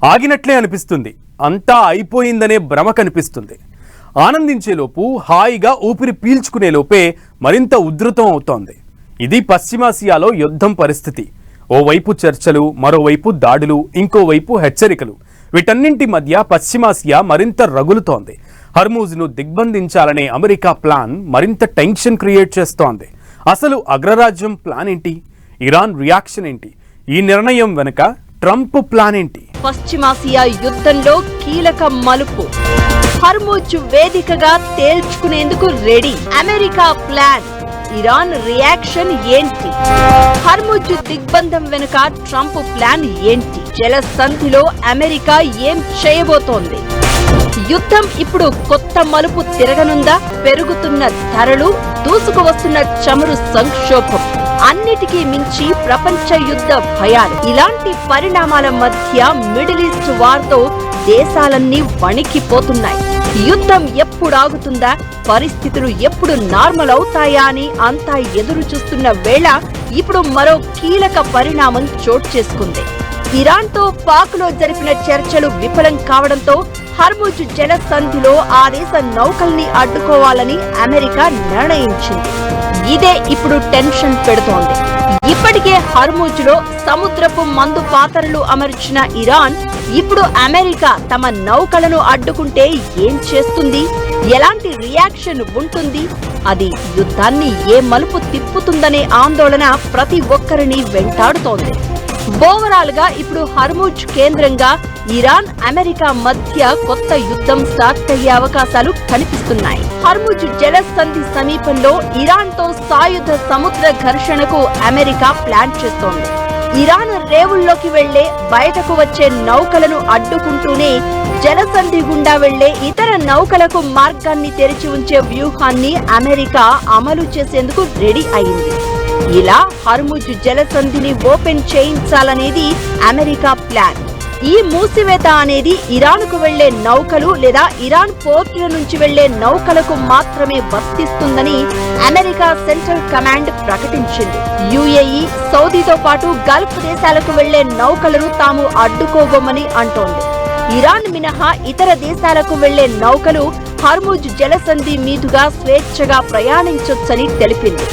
ఆగినట్లే అనిపిస్తుంది, అంతా అయిపోయిందనే భ్రమ కనిపిస్తుంది. ఆనందించేలోపు హాయిగా ఊపిరి పీల్చుకునేలోపే మరింత ఉధృతం అవుతోంది. ఇది పశ్చిమాసియాలో యుద్ధం పరిస్థితి. ఓవైపు చర్చలు, మరోవైపు దాడులు, ఇంకోవైపు హెచ్చరికలు. వీటన్నింటి మధ్య పశ్చిమాసియా మరింత రగులుతోంది. హర్మూజ్ను దిగ్బంధించాలనే అమెరికా ప్లాన్ మరింత టెన్షన్ క్రియేట్ చేస్తోంది. అసలు అగ్రరాజ్యం ప్లాన్ ఏంటి? ఇరాన్ రియాక్షన్ ఏంటి? ఈ నిర్ణయం వెనుక ట్రంప్ ప్లాన్ ఏంటి? పశ్చిమాసియా యుద్ధంలో కీలక మలుపు. హర్మూజ్ వేదికగా తేల్చుకునేందుకు ready. America plan, Iran reaction ఏంటి? హర్మూజ్ దిగ్బంధం వెనుక ట్రంప్ ప్లాన్ ఏంటి? జలసంధిలో అమెరికా ఏం చేయబోతోంది? యుద్ధం ఇప్పుడు కొత్త మలుపు తిరగనుందా? పెరుగుతున్న ధరలు, దూసుకువస్తున్న చమురు సంక్షోభం, అన్నిటికీ మించి ప్రపంచ యుద్ధ భయాలు. ఇలాంటి పరిణామాల మధ్య మిడిల్ ఈస్ట్ వార్తో దేశాలన్నీ వణికిపోతున్నాయి. యుద్ధం ఎప్పుడు ఆగుతుందా, పరిస్థితులు ఎప్పుడు నార్మల్ అవుతాయా అని అంతా ఎదురు చూస్తున్న వేళ ఇప్పుడు మరో కీలక పరిణామం చోటు చేసుకుంది. ఇరాన్తో పాక్లో జరిపిన చర్చలు విఫలం కావడంతో హర్మూజ్ జలసంధిలో ఆ దేశ నౌకల్ని అడ్డుకోవాలని అమెరికా నిర్ణయించింది. ఇదే ఇప్పుడు టెన్షన్ పెడుతోంది. ఇప్పటికే హర్మూజ్ లో సముద్రపు మందు పాతరలు అమర్చిన ఇరాన్ ఇప్పుడు అమెరికా తమ నౌకలను అడ్డుకుంటే ఏం చేస్తుంది? ఎలాంటి రియాక్షన్ ఉంటుంది? అది యుద్ధాన్ని ఏ మలుపు తిప్పుతుందనే ఆందోళన ప్రతి ఒక్కరిని వెంటాడుతోంది. ఓవరాల్ గా ఇప్పుడు హర్మూజ్ కేంద్రంగా ఇరాన్, అమెరికా మధ్య కొత్త యుద్ధం స్టార్ట్ అయ్యే అవకాశాలు కనిపిస్తున్నాయి. హర్మూజ్ జలసంధి సమీపంలో ఇరాన్ తో సాయుధ సముద్ర ఘర్షణకు అమెరికా ప్లాన్ చేస్తోంది. ఇరాన్ రేవుల్లోకి వెళ్లే, బయటకు వచ్చే నౌకలను అడ్డుకుంటూనే జలసంధి గుండా వెళ్లే ఇతర నౌకలకు మార్గాన్ని తెరిచి ఉంచే వ్యూహాన్ని అమెరికా అమలు చేసేందుకు రెడీ అయింది. ఇలా హర్మూజ్ జలసంధిని ఓపెన్ చేయించాలనేది అమెరికా ప్లాన్. ఈ మూసివేత అనేది ఇరాన్కు వెళ్లే నౌకలు లేదా ఇరాన్ పోర్టుల నుంచి వెళ్లే నౌకలకు మాత్రమే వర్తిస్తుందని అమెరికా సెంట్రల్ కమాండ్ ప్రకటించింది. యుఏఈ, సౌదీతో పాటు గల్ఫ్ దేశాలకు వెళ్లే నౌకలను తాము అడ్డుకోబోమని అంటోంది. ఇరాన్ మినహా ఇతర దేశాలకు వెళ్లే నౌకలు హర్మూజ్ జలసంధి మీదుగా స్వేచ్ఛగా ప్రయాణించొచ్చని తెలిపింది.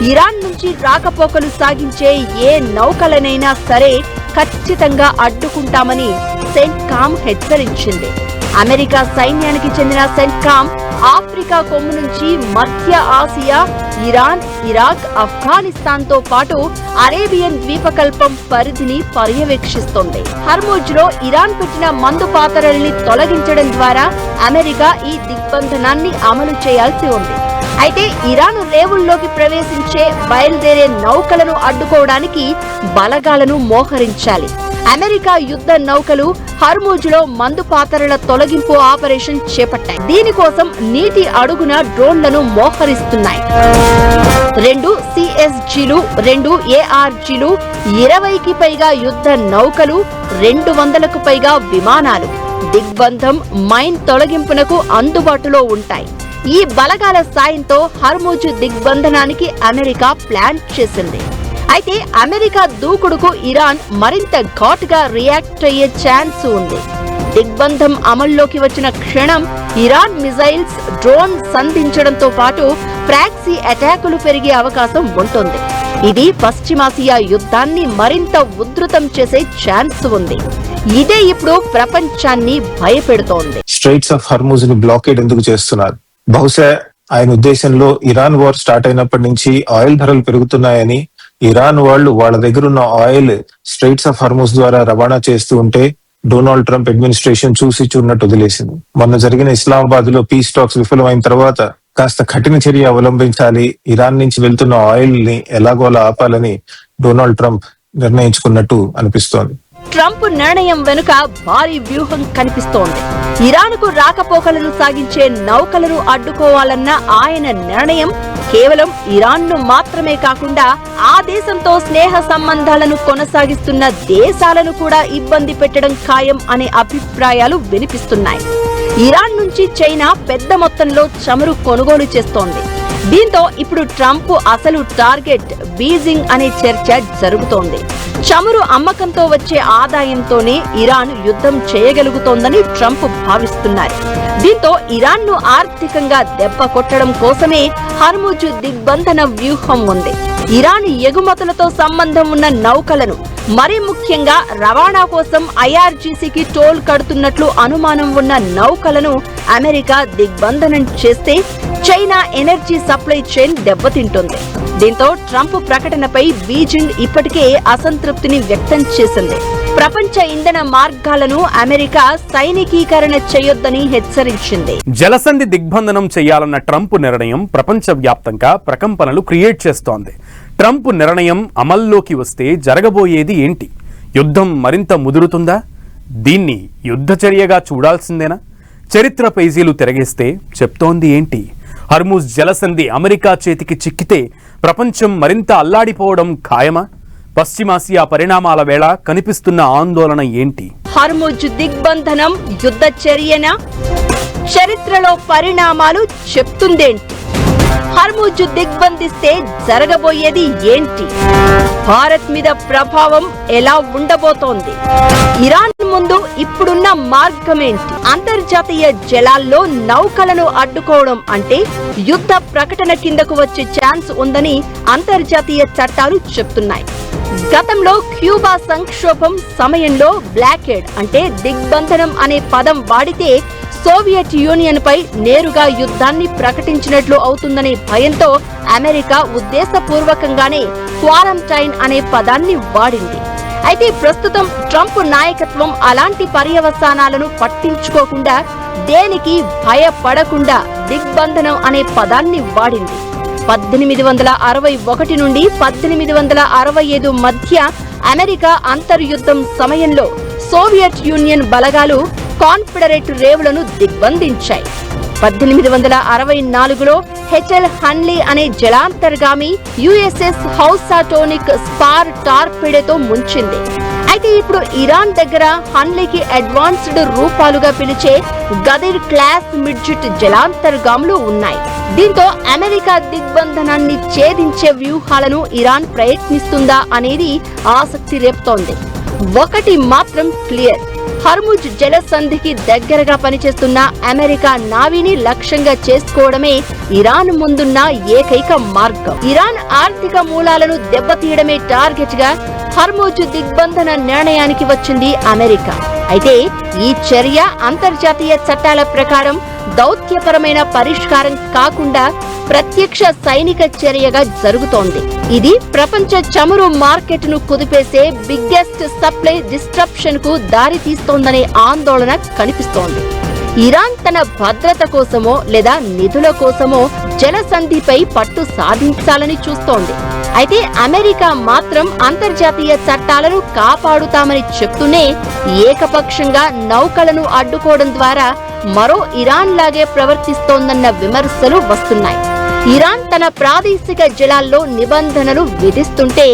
ఇరాన్ నుంచి రాకపోకలు సాగించే ఏ నౌకలనైనా సరే ఖచ్చితంగా అడ్డుకుంటామని సెంట్కామ్ హెచ్చరించింది. అమెరికా సైన్యానికి చెందిన సెంట్కామ్ ఆఫ్రికా కొమ్ము నుంచి మధ్య ఆసియా, ఇరాన్, ఇరాక్, ఆఫ్ఘనిస్తాన్ తో పాటు అరేబియన్ ద్వీపకల్పం పరిధిని పర్యవేక్షిస్తోంది. హర్మూజ్ లో ఇరాన్ పెట్టిన మందు పాతరల్ని తొలగించడం ద్వారా అమెరికా ఈ దిగ్బంధనాన్ని అమలు చేయాల్సి ఉంది. అయితే ఇరాన్ రేవుల్లోకి ప్రవేశించే, బయలుదేరే నౌకలను అడ్డుకోవడానికి బలగాలను మోహరించాలి. అమెరికా యుద్ధ నౌకలు హర్మూజ్ లో మందు పాతరల తొలగింపు ఆపరేషన్ చేపట్టాయి. దీనికోసం నీటి అడుగున డ్రోన్లను మోహరిస్తున్నాయి. 2 CSGలు, 2 ARGలు, 20కి పైగా యుద్ధ నౌకలు, 200కు పైగా విమానాలు దిగ్బంధం, మైన్ తొలగింపునకు అందుబాటులో ఉంటాయి. ఈ బలగాల సాయంతో హర్మూజ్ దిగ్బంధనానికి అమెరికా ప్లాన్ చేసింది. అయితే అమెరికా దూకుడుకు ఇరాన్ మరింత ఘాటుగా రియాక్ట్ అయ్యే ఛాన్స్ ఉంది. దిగ్బంధం అమల్లోకి వచ్చిన క్షణం ఇరాన్ మిజైల్స్, డ్రోన్ సంధించడంతో పాటు ప్రాక్సీ అటాకులు పెరిగే అవకాశం ఉంటుంది. ఇది పశ్చిమాసియా యుద్ధాన్ని మరింత ఉధృతం చేసే ఛాన్స్ ఉంది. ఇదే ఇప్పుడు ప్రపంచాన్ని భయపెడుతోంది. స్ట్రైట్స్ ఆఫ్ హర్మూజ్ ని బ్లాకేడ్ ఎందుకు చేస్తున్నారు? బహుశా ఆయన ఉద్దేశంలో ఇరాన్ వార్ స్టార్ట్ అయినప్పటి నుంచి ఆయిల్ ధరలు పెరుగుతున్నాయని, ఇరాన్ వాళ్ళు వాళ్ళ దగ్గర ఉన్న ఆయిల్ స్ట్రైట్స్ ఆఫ్ హర్మూజ్ ద్వారా రవాణా చేస్తూ ఉంటే డొనాల్డ్ ట్రంప్ అడ్మినిస్ట్రేషన్ చూసి చూడనట్టు వదిలేసింది. మొన్న జరిగిన ఇస్లామాబాద్ లో పీస్ టాక్స్ విఫలమైన తర్వాత కాస్త కఠిన చర్య అవలంబించాలి, ఇరాన్ నుంచి వెళ్తున్న ఆయిల్ ని ఎలాగోలా ఆపాలని డొనాల్డ్ ట్రంప్ నిర్ణయించుకున్నట్టు అనిపిస్తోంది. ట్రంప్ నిర్ణయం వెనుక భారీ వ్యూహం కనిపిస్తోంది. ఇరాన్కు రాకపోకలను సాగించే నౌకలను అడ్డుకోవాలన్న ఆయన నిర్ణయం కేవలం ఇరాన్ను మాత్రమే కాకుండా ఆ దేశంతో స్నేహ సంబంధాలను కొనసాగిస్తున్న దేశాలను కూడా ఇబ్బంది పెట్టడం ఖాయం అనే అభిప్రాయాలు వినిపిస్తున్నాయి. ఇరాన్ నుంచి చైనా పెద్ద మొత్తంలో చమురు కొనుగోలు చేస్తోంది. దీంతో ఇప్పుడు ట్రంప్ అసలు టార్గెట్ బీజింగ్ అనే చర్చ జరుగుతోంది. చమురు అమ్మకంతో వచ్చే ఆదాయంతోనే ఇరాన్ యుద్ధం చేయగలుగుతోందని ట్రంప్ భావిస్తున్నారు. దీంతో ఇరాన్ ను ఆర్థికంగా దెబ్బ కొట్టడం కోసమే హర్ముజ్ దిగ్బంధన వ్యూహం ఉంది. ఇరాన్ ఎగుమతులతో సంబంధం ఉన్న నౌకలను, మరీ ముఖ్యంగా రవాణా కోసం ఐఆర్జీసీకి టోల్ కడుతున్నట్లు అనుమానం ఉన్న నౌకలను అమెరికా దిగ్బంధనం చేస్తే చైనా ఎనర్జీ సప్లై చైన్ దెబ్బతింటుంది. దీంతో ట్రంప్ ప్రకటనపై బీజింగ్ ఇప్పటికే అసంతృప్తిని వ్యక్తం చేసింది. ప్రపంచ ఇంధన మార్గాలను అమెరికా సైనికీకరణ చేయొద్దని హెచ్చరించింది. జలసంధి దిగ్బంధనం చేయాలన్న ట్రంప్ నిర్ణయం ప్రపంచవ్యాప్తంగా ప్రకంపనలు క్రియేట్ చేస్తోంది. ట్రంప్ నిర్ణయం అమల్లోకి వస్తే జరగబోయేది ఏంటి? యుద్ధం మరింత ముదురుతుందా? దీన్ని యుద్ధ చర్యగా చూడాల్సిందేనా? చరిత్ర పేజీలు తిరగేస్తే చెప్తోంది ఏంటి? హర్ముజ్ జలసంధి అమెరికా చేతికి చిక్కితే ప్రపంచం మరింత అల్లాడిపోవడం ఖాయమా? పశ్చిమాసియా పరిణామాల వేళ కనిపిస్తున్న ఆందోళన ఏంటి? హర్ముజ్ దిగ్బంధనం యుద్ధ చర్యనా? చరిత్రలో పరిణామాలు చెప్తుందేంటి? హర్ముజ్ దిగ్బంధిస్తే జరగబోయేది ఏంటి? భారత్ మీద ప్రభావం ఎలా ఉండబోతోంది? ఇరాన్ ముందు ఇప్పుడున్న మార్గమేంటి? అంతర్జాతీయ జలాల్లో నౌకలను అడ్డుకోవడం అంటే యుద్ధ ప్రకటన కిందకు వచ్చే ఛాన్స్ ఉందని అంతర్జాతీయ చట్టాలు చెప్తున్నాయి. గతంలో క్యూబా సంక్షోభం సమయంలో బ్లాకేడ్ అంటే దిగ్బంధనం అనే పదం వాడితే సోవియట్ యూనియన్ పై నేరుగా యుద్ధాన్ని ప్రకటించినట్లు అవుతుందనే భయంతో అమెరికా ఉద్దేశపూర్వకంగానే క్వారంటైన్ అనే పదాన్ని వాడింది. అయితే ప్రస్తుతం ట్రంప్ నాయకత్వం అలాంటి పర్యవసానాలను పట్టించుకోకుండా, దేనికి భయపడకుండా దిగ్బంధనం అనే పదాన్ని వాడింది. 1861 నుండి 1865 మధ్య అమెరికా అంతర్యుద్ధం సమయంలో సోవియట్ యూనియన్ బలగాలు కాన్ఫెడరేట్ రేవులను దిగ్బంధించాయి. 1864లో హెచ్ఎల్ హన్లీ అనే జలాంతర్గామి యుఎస్ఎస్ హౌసాటోనిక్ స్పార్ టార్పెడోతో ముంచింది. అయితే ఇప్పుడు ఇరాన్ దగ్గర హన్లీకి అడ్వాన్స్డ్ రూపాలుగా పిలిచే గదిర్ క్లాస్ మిడ్జిట్ జలాంతర్గాములు ఉన్నాయి. దీంతో అమెరికా దిగ్బంధనాన్ని ఛేదించే వ్యూహాలను ఇరాన్ ప్రయత్నిస్తుందా అనేది ఆసక్తి రేపుతోంది. ఒకటి మాత్రం క్లియర్, హర్ముజ్ జలసంధికి దగ్గరగా పనిచేస్తున్న అమెరికా నావీని లక్ష్యంగా చేసుకోవడమే ఇరాన్ ముందున్న ఏకైక మార్గం. ఇరాన్ ఆర్థిక మూలాలను దెబ్బతీయడమే టార్గెట్ గా హర్ముజ్ దిగ్బంధన నిర్ణయానికి వచ్చింది అమెరికా. అయితే ఈ చర్య అంతర్జాతీయ చట్టాల ప్రకారం దౌత్యపరమైన పరిష్కారం కాకుండా ప్రత్యక్ష సైనిక చర్యగా జరుగుతోంది. ఇది ప్రపంచ చమురు మార్కెట్ ను కుదిపేసే బిగ్గెస్ట్ సప్లై డిస్ట్రప్షన్ కు దారి తీస్తోందనే ఆందోళన కనిపిస్తోంది. ఇరాన్ తన భద్రత కోసమో లేదా నిధుల కోసమో జలసంధిపై పట్టు సాధించాలని చూస్తోంది. అయితే అమెరికా మాత్రం అంతర్జాతీయ చట్టాలను కాపాడుతామని చెప్తూనే ఏకపక్షంగా నౌకలను అడ్డుకోవడం ద్వారా మరో ఇరాన్ లాగే ప్రవర్తిస్తోందన్న విమర్శలు వస్తున్నాయి. ఇరాన్ తన ప్రాదేశిక జలాల్లో నిబంధనలు విధిస్తుంటే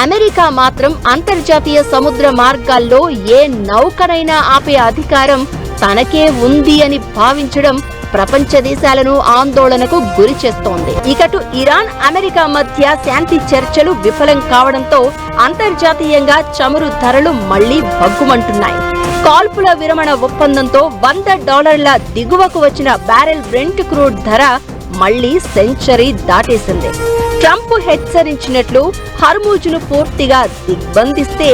అమెరికా మాత్రం అంతర్జాతీయ సముద్ర మార్గాల్లో ఏ నౌకనైనా ఆపే అధికారం తనకే ఉంది అని భావించడం ప్రపంచ దేశాలను ఆందోళనకు గురి చేస్తోంది. ఇకటు ఇరాన్ అమెరికా మధ్య శాంతి చర్చలు విఫలం కావడంతో అంతర్జాతీయంగా చమురు ధరలు మళ్లీ భగ్గుమంటున్నాయి. కాల్పుల విరమణ ఒప్పందంతో $100 దిగువకు వచ్చిన బ్యారెల్ బ్రెంట్ క్రూడ్ ధర మళ్లీ సెంచరీ దాటేసింది. ట్రంప్ హెచ్చరించినట్లు హర్ముజ్ను పూర్తిగా దిగ్బంధిస్తే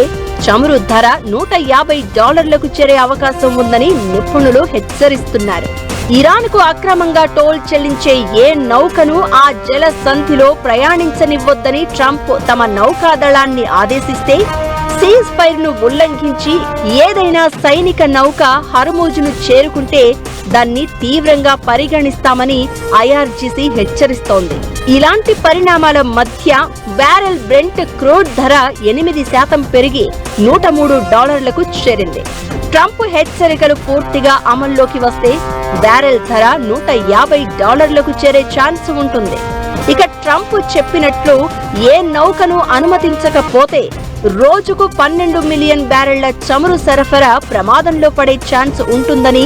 చమురు ధర $150కు చేరే అవకాశం ఉందని నిపుణులు హెచ్చరిస్తున్నారు. ఇరాన్కు అక్రమంగా టోల్ చెల్లించే ఏ నౌకను ఆ జల సంధిలో ప్రయాణించనివ్వొద్దని ట్రంప్ తమ నౌకాదళాన్ని ఆదేశిస్తే సీజ్ ఫైర్ ను ఉల్లంఘించి ఏదైనా సైనిక నౌక హర్ముజ్ను చేరుకుంటే దాన్ని తీవ్రంగా పరిగణిస్తామని ఐఆర్జీసీ హెచ్చరిస్తోంది. ఇలాంటి పరిణామాల మధ్య బ్యారెల్ బ్రెంట్ క్రూడ్ ధర 8% పెరిగి $103కు చేరింది. ట్రంప్ హెచ్చరికలు పూర్తిగా అమల్లోకి వస్తే బ్యారెల్ ధర $150లకు చేరే ఛాన్స్ ఉంటుంది. ఇక ట్రంప్ చెప్పినట్లు ఏ నౌకను అనుమతించకపోతే రోజుకు 12 మిలియన్ బ్యారెళ్ల చమురు సరఫరా ప్రమాదంలో పడే ఛాన్స్ ఉంటుందని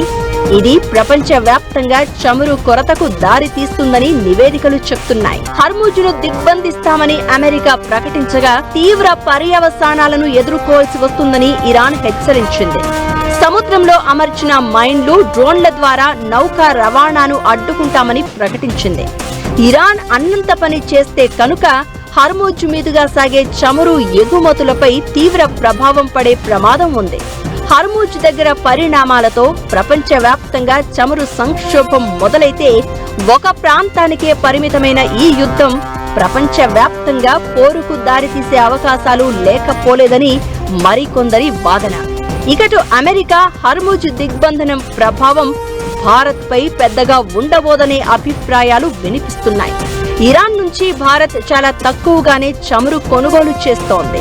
ఇది ప్రపంచవ్యాప్తంగా చమురు కొరతకు దారి తీస్తుందని నివేదికలు చెప్తున్నాయి. హర్ముజ్ను దిగ్బంధిస్తామని అమెరికా ప్రకటించగా తీవ్ర పర్యవసానాలను ఎదుర్కోవాల్సి వస్తుందని ఇరాన్ హెచ్చరించింది. సముద్రంలో అమర్చిన మైన్లు, డ్రోన్ల ద్వారా నౌకా రవాణాను అడ్డుకుంటామని ప్రకటించింది. ఇరాన్ అన్నంత పని చేస్తే కనుక హర్ముజ్ మీదుగా సాగే చమురు ఎగుమతులపై తీవ్ర ప్రభావం పడే ప్రమాదం ఉంది. హర్ముజ్ దగ్గర పరిణామాలతో ప్రపంచవ్యాప్తంగా చమురు సంక్షోభం మొదలైతే ఒక ప్రాంతానికే పరిమితమైన ఈ యుద్ధం ప్రపంచవ్యాప్తంగా పోరుకు దారితీసే అవకాశాలు లేకపోలేదని మరికొందరి వాదన. ఇకటు అమెరికా హర్ముజ్ దిగ్బంధనం ప్రభావం భారత్పై పెద్దగా ఉండబోదనే అభిప్రాయాలు వినిపిస్తున్నాయి. ఇరాన్ నుంచి భారత్ చాలా తక్కువగానే చమురు కొనుగోలు చేస్తోంది.